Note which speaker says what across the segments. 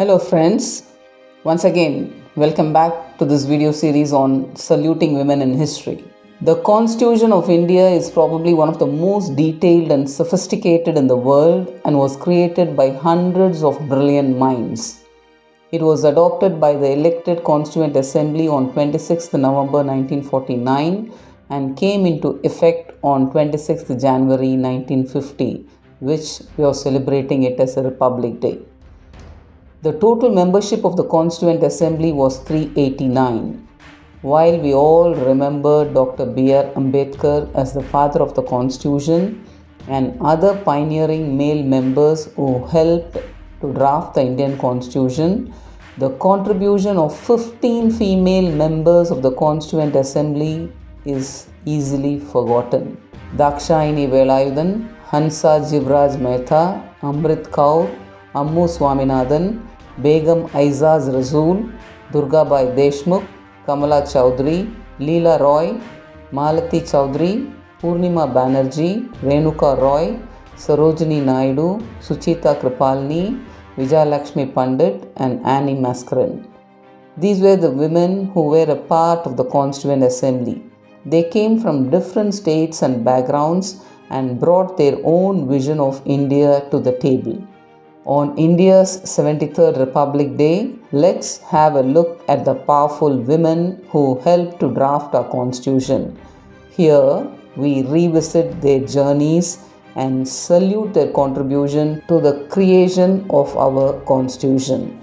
Speaker 1: Hello friends, once again welcome back to this video series on saluting women in history. The Constitution of India is probably one of the most detailed and sophisticated in the world and was created by hundreds of brilliant minds. It was adopted by the elected Constituent Assembly on 26 November 1949 and came into effect on 26 January 1950, which we are celebrating it as a Republic Day. The total membership of the Constituent Assembly was 389. While we all remember Dr. B.R. Ambedkar as the father of the Constitution and other pioneering male members who helped to draft the Indian Constitution, the contribution of 15 female members of the Constituent Assembly is easily forgotten. Dakshayani Velayudhan, Hansa Jivraj Mehta, Amrit Kaur, Ammu Swaminathan, Begum Aizaz Rasul, Durgabai Deshmukh, Kamla Chaudhary, Leela Roy, Malati Choudhary, Purnima Bannerjee, Renuka Roy, Sarojini Naidu, Sucheta Kriplani, Vijaylakshmi Pandit and Annie Mascarene. These were the women who were a part of the Constituent Assembly. They came from different states and backgrounds and brought their own vision of India to the table. On India's 73rd Republic Day, let's have a look at the powerful women who helped to draft our Constitution. Here, we revisit their journeys and salute their contribution to the creation of our Constitution.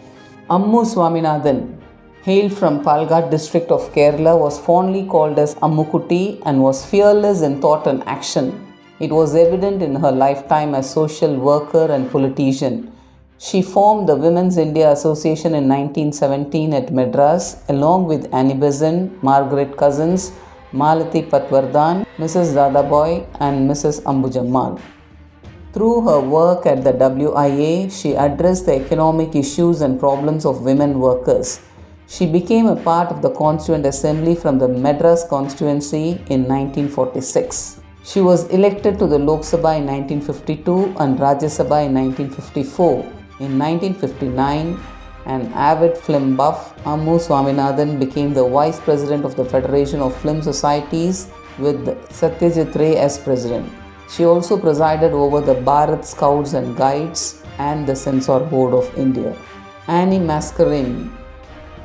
Speaker 1: Ammu Swaminathan, hailed from Palghat district of Kerala, was fondly called as Ammukutti and was fearless in thought and action. It was evident in her lifetime as social worker and politician. She formed the Women's India Association in 1917 at Madras along with Annie Besant, Margaret Cousins, Malati Patwardhan, Mrs. Radhaboy and Mrs. Ambujammal. Through her work at the WIA, she addressed the economic issues and problems of women workers. She became a part of the Constituent Assembly from the Madras constituency in 1946. She was elected to the Lok Sabha in 1952 and Rajya Sabha in 1954. In 1959, an avid film buff, Ammu Swaminathan became the Vice President of the Federation of Film Societies with Satyajit Ray as President. She also presided over the Bharat Scouts and Guides and the Censor Board of India. Annie Mascarene.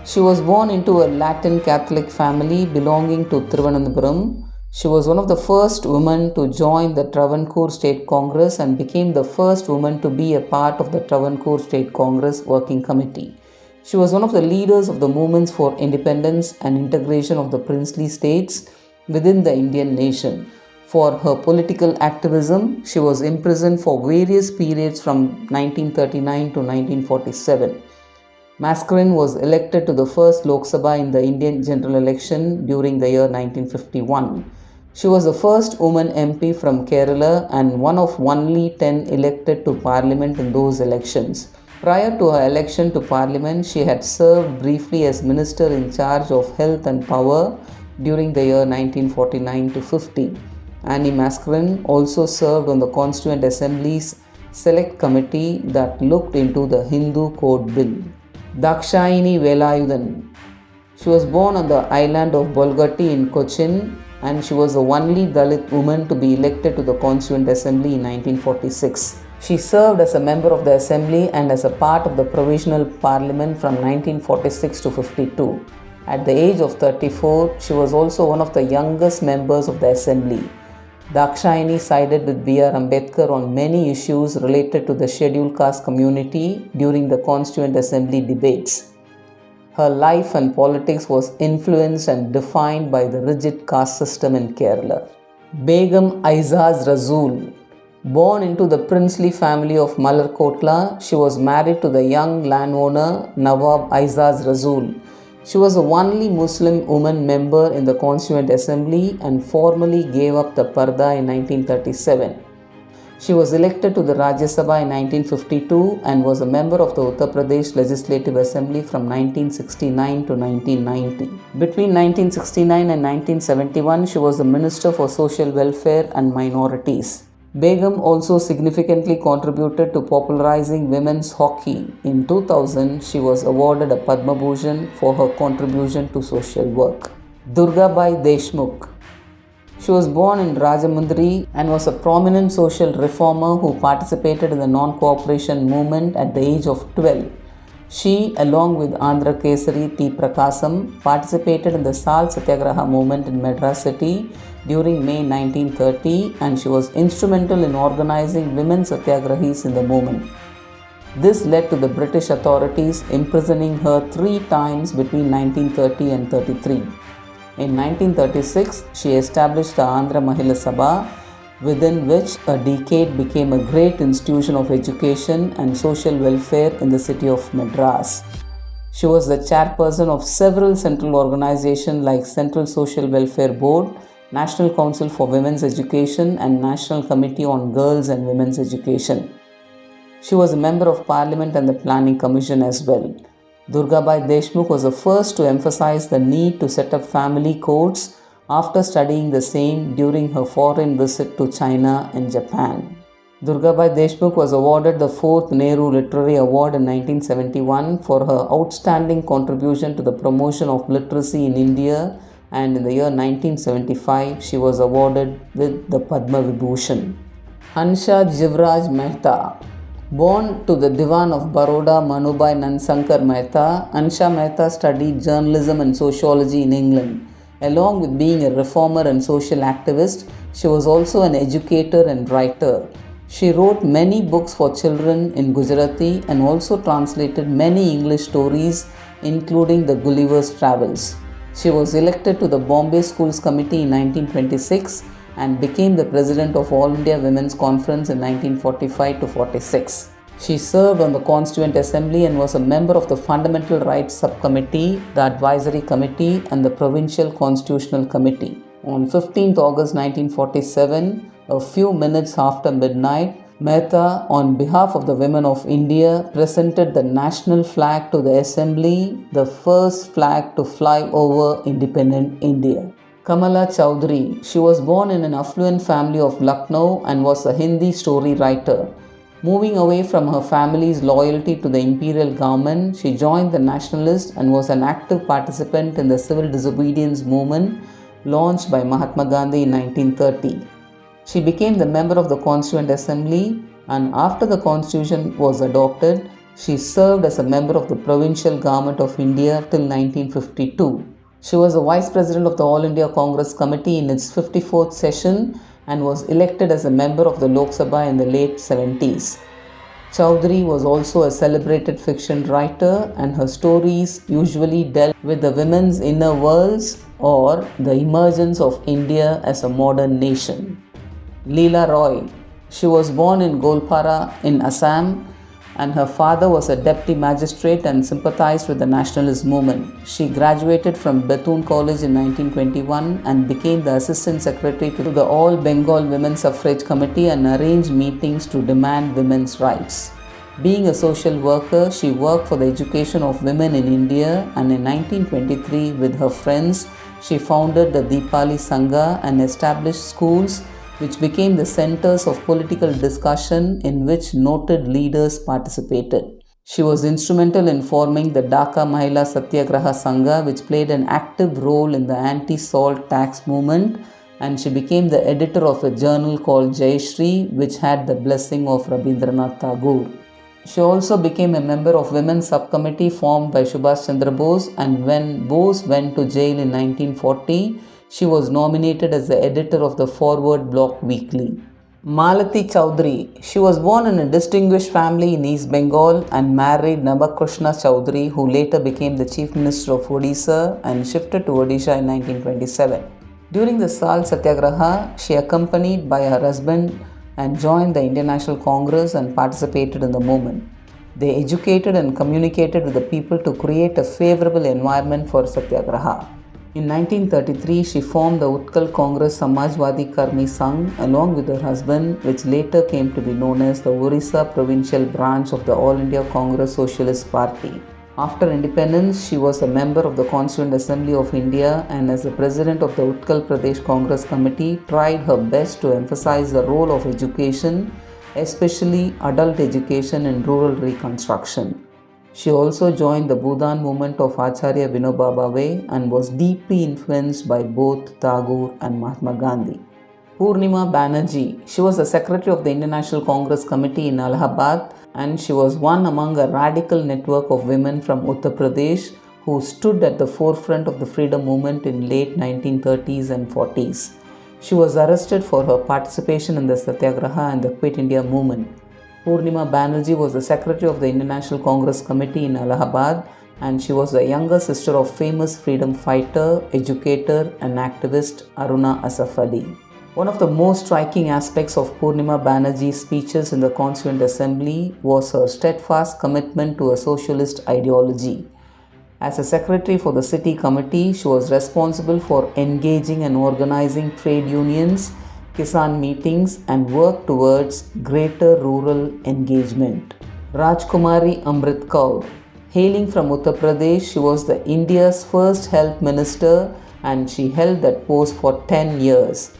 Speaker 1: She was born into a Latin Catholic family belonging to Thiruvananthapuram. She was one of the first women to join the Travancore State Congress and became the first woman to be a part of the Travancore State Congress Working Committee. She was one of the leaders of the movements for independence and integration of the princely states within the Indian nation. For her political activism, she was imprisoned for various periods from 1939 to 1947. Masquerine was elected to the first Lok Sabha in the Indian general election during the year 1951. She was the first woman MP from Kerala and one of only 10 elected to Parliament in those elections. Prior to her election to Parliament, she had served briefly as Minister in charge of Health and Power during the year 1949 to 50. Annie Mascarene also served on the Constituent Assembly's Select Committee that looked into the Hindu Code Bill. Dakshayani Velayudhan. She was born on the island of Bolgatti in Cochin and she was the only Dalit woman to be elected to the Constituent Assembly in 1946. She served as a member of the Assembly and as a part of the Provisional Parliament from 1946 to 52. At the age of 34, she was also one of the youngest members of the Assembly. Dakshayani sided with B.R. Ambedkar on many issues related to the scheduled caste community during the Constituent Assembly debates. Her life and politics was influenced and defined by the rigid caste system in Kerala. Begum Aizaz Rasul. Born into the princely family of Mallarkotla, she was married to the young landowner Nawab Aizaz Rasul. She was the only Muslim woman member in the Constituent Assembly and formally gave up the parda in 1937. She was elected to the Rajya Sabha in 1952 and was a member of the Uttar Pradesh Legislative Assembly from 1969 to 1990. Between 1969 and 1971, she was the Minister for Social Welfare and Minorities. Begum also significantly contributed to popularizing women's hockey. In 2000, she was awarded a Padma Bhushan for her contribution to social work. Durgabai Deshmukh. She was born in Rajamundry and was a prominent social reformer who participated in the non-cooperation movement at the age of 12. She, along with Andhra Kesari T. Prakasam, participated in the Salt Satyagraha movement in Madras city during May 1930, and she was instrumental in organizing women satyagrahis in the movement. This led to the British authorities imprisoning her 3 times between 1930 and 33. In 1936, she established the Andhra Mahila Sabha, within which a decade became a great institution of education and social welfare in the city of Madras. She was the chairperson of several central organizations like Central Social Welfare Board, National Council for Women's Education, and National Committee on Girls and Women's Education. She was a member of Parliament and the Planning Commission as well. Durgabai Deshmukh was the first to emphasize the need to set up family courts after studying the same during her foreign visit to China and Japan. Durgabai Deshmukh was awarded the 4th Nehru Literary Award in 1971 for her outstanding contribution to the promotion of literacy in India, and in the year 1975 she was awarded with the Padma Vibhushan. Hansa Jivraj Mehta. Born to the Diwan of Baroda Manubai Nansankar Mehta, Asha Mehta studied journalism and sociology in England. Along with being a reformer and social activist, she was also an educator and writer. She wrote many books for children in Gujarati and also translated many English stories, including the Gulliver's Travels. She was elected to the Bombay Schools Committee in 1926 and became the president of All India Women's Conference in 1945-46. She served on the Constituent Assembly and was a member of the Fundamental Rights Subcommittee, the Advisory Committee, and the Provincial Constitutional Committee. On 15th August 1947, a few minutes after midnight, Mehta, on behalf of the women of India, presented the national flag to the Assembly, the first flag to fly over independent India. Kamala Chaudhary. She was born in an affluent family of Lucknow and was a Hindi story writer. Moving away from her family's loyalty to the imperial government, she joined the Nationalists and was an active participant in the civil disobedience movement launched by Mahatma Gandhi in 1930. She became the member of the Constituent Assembly, and after the constitution was adopted, she served as a member of the provincial government of India till 1952. She was the Vice President of the All India Congress Committee in its 54th session and was elected as a member of the Lok Sabha in the late 70s. Chaudhary was also a celebrated fiction writer, and her stories usually dealt with the women's inner worlds or the emergence of India as a modern nation. Leela Roy. She was born in Golpara in Assam, and her father was a deputy magistrate and sympathized with the nationalist movement. She graduated from Bethune College in 1921 and became the assistant secretary to the All Bengal Women's Suffrage Committee and arranged meetings to demand women's rights. Being a social worker, she worked for the education of women in India, and in 1923 with her friends, she founded the Deepali Sangha and established schools which became the centers of political discussion in which noted leaders participated. She was instrumental in forming the Dhaka Mahila Satyagraha Sangha, which played an active role in the anti-salt tax movement, and she became the editor of a journal called Jayashri, which had the blessing of Rabindranath Tagore. She also became a member of Women's Subcommittee formed by Subhash Chandra Bose, and when Bose went to jail in 1940, she was nominated as the editor of the Forward Block Weekly. Malathi Choudhary. She was born in a distinguished family in East Bengal and married Navakrishna Choudhary, who later became the Chief Minister of Odisha and shifted to Odisha in 1927. During the Salt Satyagraha, she accompanied by her husband and joined the Indian National Congress and participated in the movement. They educated and communicated with the people to create a favorable environment for Satyagraha. In 1933, she formed the Utkal Congress Samajwadi Karmi Sangh along with her husband, which later came to be known as the Orissa Provincial Branch of the All India Congress Socialist Party. After independence, she was a member of the Constituent Assembly of India and as the president of the Utkal Pradesh Congress Committee tried her best to emphasize the role of education, especially adult education in rural reconstruction. She also joined the Bhudan movement of Acharya Vinoba Bhave and was deeply influenced by both Tagore and Mahatma Gandhi. Purnima Banerjee. She was the secretary of the Indian National Congress Committee in Allahabad and she was one among a radical network of women from Uttar Pradesh who stood at the forefront of the freedom movement in late 1930s and 40s. She was arrested for her participation in the Satyagraha and the Quit India movement. Purnima Banerjee was the secretary of the Indian National Congress Committee in Allahabad and she was the younger sister of famous freedom fighter, educator and activist Aruna Asaf Ali. One of the most striking aspects of Purnima Banerjee's speeches in the Constituent Assembly was her steadfast commitment to a socialist ideology. As a secretary for the city committee, she was responsible for engaging and organizing trade unions, Kisan meetings and worked towards greater rural engagement. Rajkumari Amrit Kaur. Hailing from Uttar Pradesh, she was the India's first health minister and she held that post for 10 years.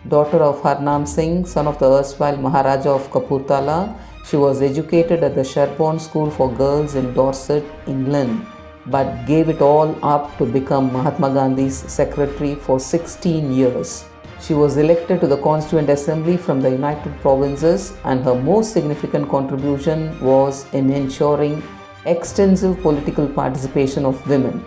Speaker 1: Daughter of Harnam Singh, son of the erstwhile Maharaja of Kapurthala, she was educated at the Sherborne School for Girls in Dorset, England, but gave it all up to become Mahatma Gandhi's secretary for 16 years. She was elected to the Constituent Assembly from the United Provinces and her most significant contribution was in ensuring extensive political participation of women.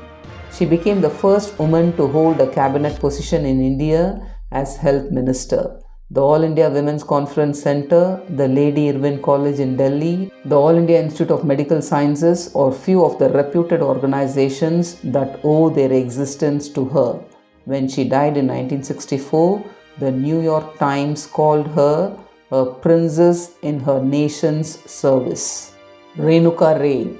Speaker 1: She became the first woman to hold a cabinet position in India as Health Minister. The All India Women's Conference Centre, the Lady Irwin College in Delhi, the All India Institute of Medical Sciences are few of the reputed organizations that owe their existence to her. When she died in 1964, the New York Times called her a princess in her nation's service. Renuka Ray.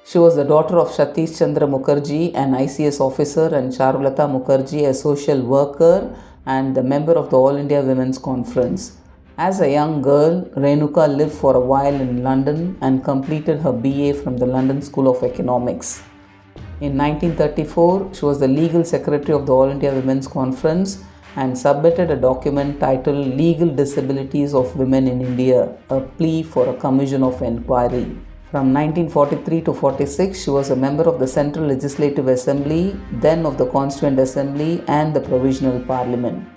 Speaker 1: She was the daughter of Satish Chandra Mukherjee, an ICS officer, and Charulata Mukherjee, a social worker and the member of the All India Women's Conference. As a young girl, Renuka lived for a while in London and completed her BA from the London School of Economics. In 1934, she was the legal secretary of the All India Women's Conference and submitted a document titled Legal Disabilities of Women in India, a plea for a commission of inquiry. From 1943 to 46, she was a member of the Central Legislative Assembly, then of the Constituent Assembly and the Provisional Parliament.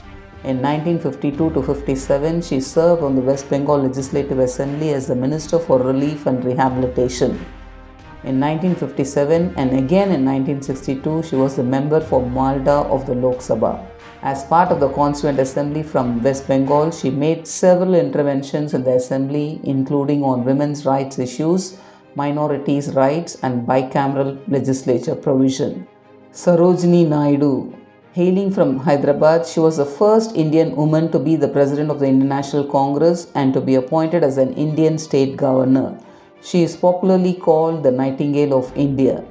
Speaker 1: In 1952 to 57, she served on the West Bengal Legislative Assembly as the Minister for Relief and Rehabilitation. In 1957 and again in 1962, she was the member for Malda of the Lok Sabha. As part of the Constituent Assembly from West Bengal, she made several interventions in the Assembly, including on women's rights issues, minorities' rights, and bicameral legislature provision. Sarojini Naidu. Hailing from Hyderabad, she was the first Indian woman to be the president of the Indian National Congress and to be appointed as an Indian state governor. She is popularly called the Nightingale of India.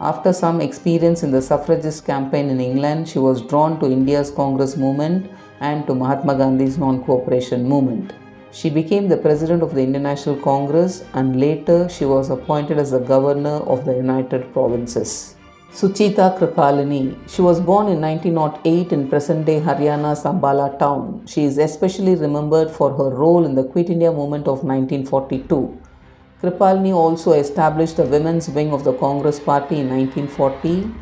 Speaker 1: After some experience in the suffragist campaign in England, she was drawn to India's Congress movement and to Mahatma Gandhi's non-cooperation movement. She became the president of the Indian National Congress and later she was appointed as the governor of the United Provinces. Sucheta Kriplani. She was born in 1908 in present-day Haryana's Ambala town. She is especially remembered for her role in the Quit India movement of 1942. Kriplani also established the women's wing of the Congress Party in 1940.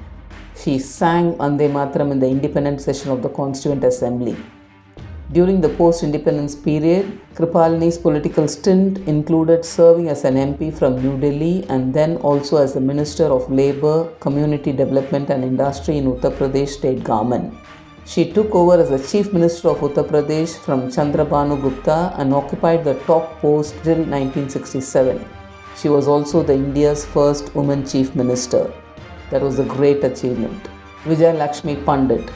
Speaker 1: She sang Vande Mataram in the independent session of the Constituent Assembly. During the post-independence period, Kriplani's political stint included serving as an MP from New Delhi and then also as the Minister of Labour, Community Development and Industry in Uttar Pradesh state government. She took over as the Chief Minister of Uttar Pradesh from Chandrabanu Gupta and occupied the top post till 1967. She was also the India's first woman Chief Minister. That was a great achievement. Vijaylakshmi Pandit.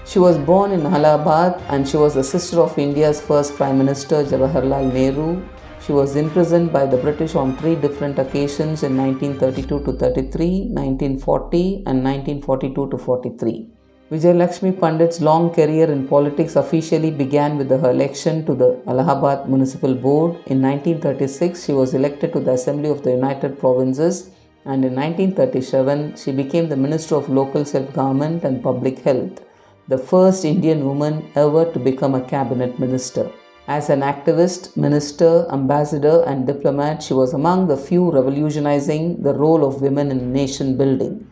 Speaker 1: She was born in Allahabad and she was the sister of India's first Prime Minister Jawaharlal Nehru. She was imprisoned by the British on 3 different occasions in 1932 to 33, 1940 and 1942 to 43. Vijaylakshmi Pandit's long career in politics officially began with her election to the Allahabad Municipal Board. In 1936, she was elected to the Assembly of the United Provinces and in 1937 she became the Minister of Local Self-Government and Public Health, the first Indian woman ever to become a cabinet minister. As an activist, minister, ambassador and diplomat, she was among the few revolutionizing the role of women in nation building.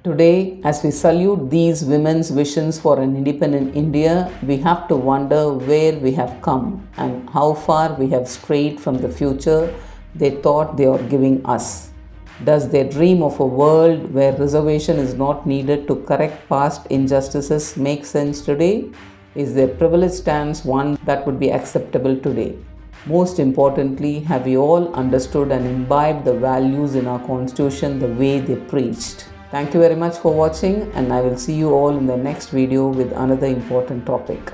Speaker 1: Today, as we salute these women's visions for an independent India, we have to wonder where we have come and how far we have strayed from the future they thought they were giving us. Does their dream of a world where reservation is not needed to correct past injustices make sense today? Is their privileged stance one that would be acceptable today? Most importantly, have we all understood and imbibed the values in our Constitution the way they preached? Thank you very much for watching, and I will see you all in the next video with another important topic.